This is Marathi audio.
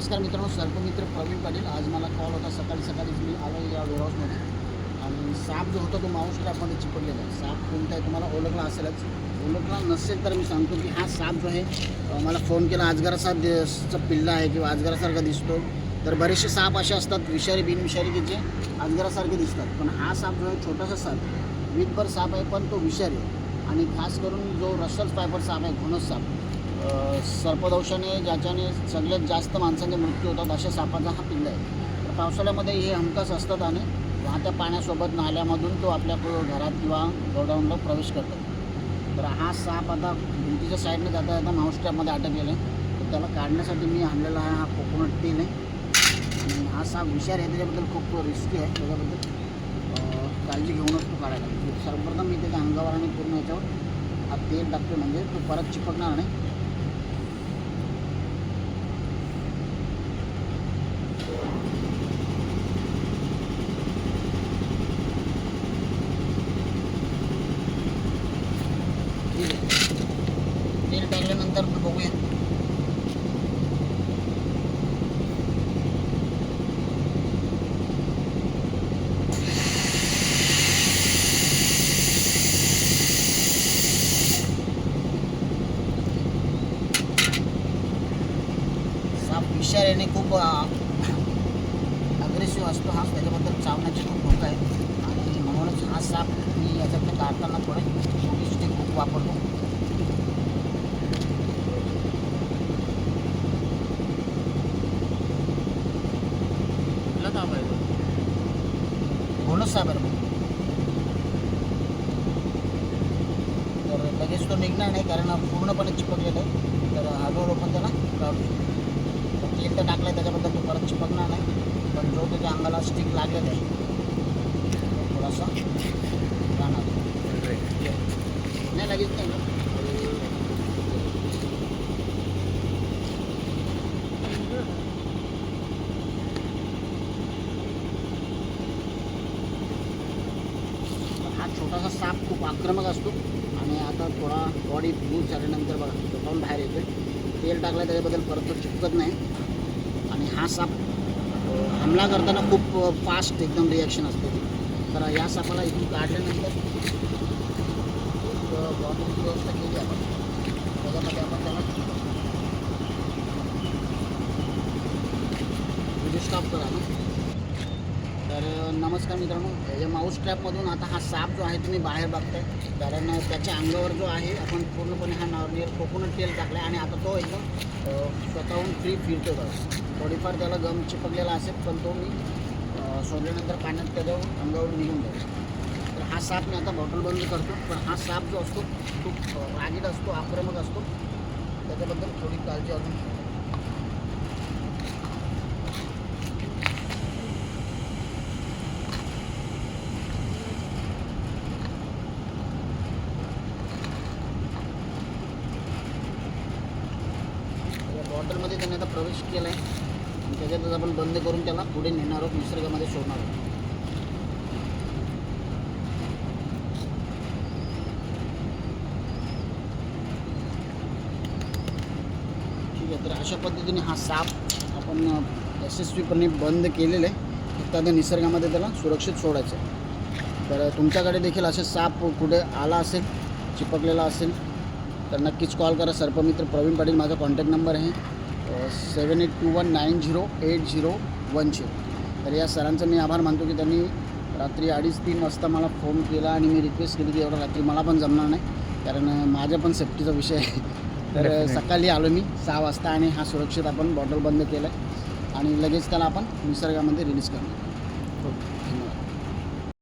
नमस्कार मित्रांनो, सर्पमित्र प्रवीण पाटील. आज मला कॉल होता सकाळीच मी आलो या वेअरहाऊसमध्ये आणि साप जो होता तो माऊस ट्रॅपमध्ये चिपडलेला आहे. साप कोणता आहे तुम्हाला ओळखला असेलच. ओळखला नसेल तर मी सांगतो की हा साप जो आहे मला फोन केला, अजगराचा पिल्ला आहे किंवा अजगरासारखा दिसतो. तर बरेचसे साप असे असतात विषारी बिनविषारी की जे अजगरासारखे दिसतात, पण हा साप जो आहे छोटासा साप वीटभर साप आहे, पण तो विषारी आहे. आणि खास करून जो रसल फायबर साप आहे, घोणस साप, सर्पदंशाने ज्याच्याने सगळ्यात जास्त माणसांचे मृत्यू होतात अशा सापाचा हा पिल्ला आहे. तर पावसाळ्यामध्ये हे हमखास असतात आणि वाहत्या पाण्यासोबत नाल्यामधून तो आपल्या घरात किंवा गोडाऊनला प्रवेश करतो. तर हा साप आता भिंतीच्या साईडने जाता माऊस ट्रॅपमध्ये अटकलेला आहे. तर त्याला काढण्यासाठी मी आणलेला आहे हा कोकोनट तेल आहे. आणि हा साप विषारी आहे, त्याच्याबद्दल खूप रिस्की आहे. त्याच्याबद्दल काळजी घेऊनच तो काढायला. सर्वप्रथम मी त्याच्या अंगावर आणि पूर्ण याच्यावर हा तेल टाकतो, म्हणजे तो परत चिपकणार नाही. तेल टाकल्यानंतर बघूया. साप विषारीने खूप अग्रेसिव्ह असतो हा, त्याच्याबद्दल चावण्याची खूप धोका आहे. आणि म्हणूनच हा साप मी याच्यातनं काढताना थोडे छोटी स्टिक खूप वापरतो. घोणस साप आहे. तर लगेच तो निघणार नाही, कारण पूर्णपणे चिपकलेलं आहे. तर हळूहळू पण त्याला काढू. तेल तर टाकलं आहे, त्याच्याबद्दल तो परत चिपकणार नाही. पण जो त्याच्या अंगाला स्टिक लागलेला आहे तो थोडासा राहणार नाही, लगेच नाही. हा छोटासा साप खूप आक्रमक असतो आणि आता थोडा बॉडी लूज झाल्यानंतर बघा स्वतःहून बाहेर येतो. तेल टाकलं त्याच्याबद्दल परत तो चिपकत नाही. आणि हा साप हमला करताना खूप फास्ट एकदम रिॲक्शन असते. तर या सापाला इथून काढल्यानंतर एक बॉटलची व्यवस्था केली आपण. त्याच्यामध्ये आपण त्याला स्टॉप करा ना. तर नमस्कार मित्रांनो, या माऊस ट्रॅपमधून आता हा साप जो आहे तुम्ही बाहेर बघताय, कारण त्याच्या अंगावर जो आहे आपण पूर्णपणे हा नॉर्मल कोकोनट तेल टाकला आहे. आणि आता तो एकदम स्वतःहून फ्री फिरतो. बघा थोडीफार त्याला गम चिपकलेला असेल, पण तो मी सोडल्यानंतर पाण्यात त्याच्यावर अंगावर निघून जातो. तर हा साप मी आता बॉटल बंद करतो. पण हा साप जो असतो खूप रागीट असतो, आक्रमक असतो. त्याच्याबद्दल थोडी काळजी अजून. बॉटलमध्ये त्याने आता प्रवेश केला आहे आणि त्याच्यातच आपण बंद करून त्याला पुढे नेणार आहोत, निसर्गामध्ये सोडणार आहोत. ठीक आहे, तर अशा पद्धतीने हा साप आपण यशस्वीपणे बंद केलेलं आहे. फक्त आता निसर्गामध्ये त्याला सुरक्षित सोडायचं आहे. तर तुमच्याकडे देखील असे साप कुठे आला असेल, चिपकलेला असेल, तर नक्कीच कॉल करा. सर्पमित्र प्रवीण पाटील माझा कॉन्टॅक्ट नंबर आहे 7821908010. तर या सरांचं मी आभार मानतो की त्यांनी रात्री 2:30-3 वाजता मला फोन केला आणि मी रिक्वेस्ट केली की एवढं रात्री मला पण जमणार नाही, कारण माझ्या पण सेफ्टीचा विषय आहे. तर सकाळी आलो मी 6 वाजता आणि हा सुरक्षित आपण बॉटल बंद केला आहे आणि लगेच त्याला आपण निसर्गामध्ये रिलीज करणार. धन्यवाद.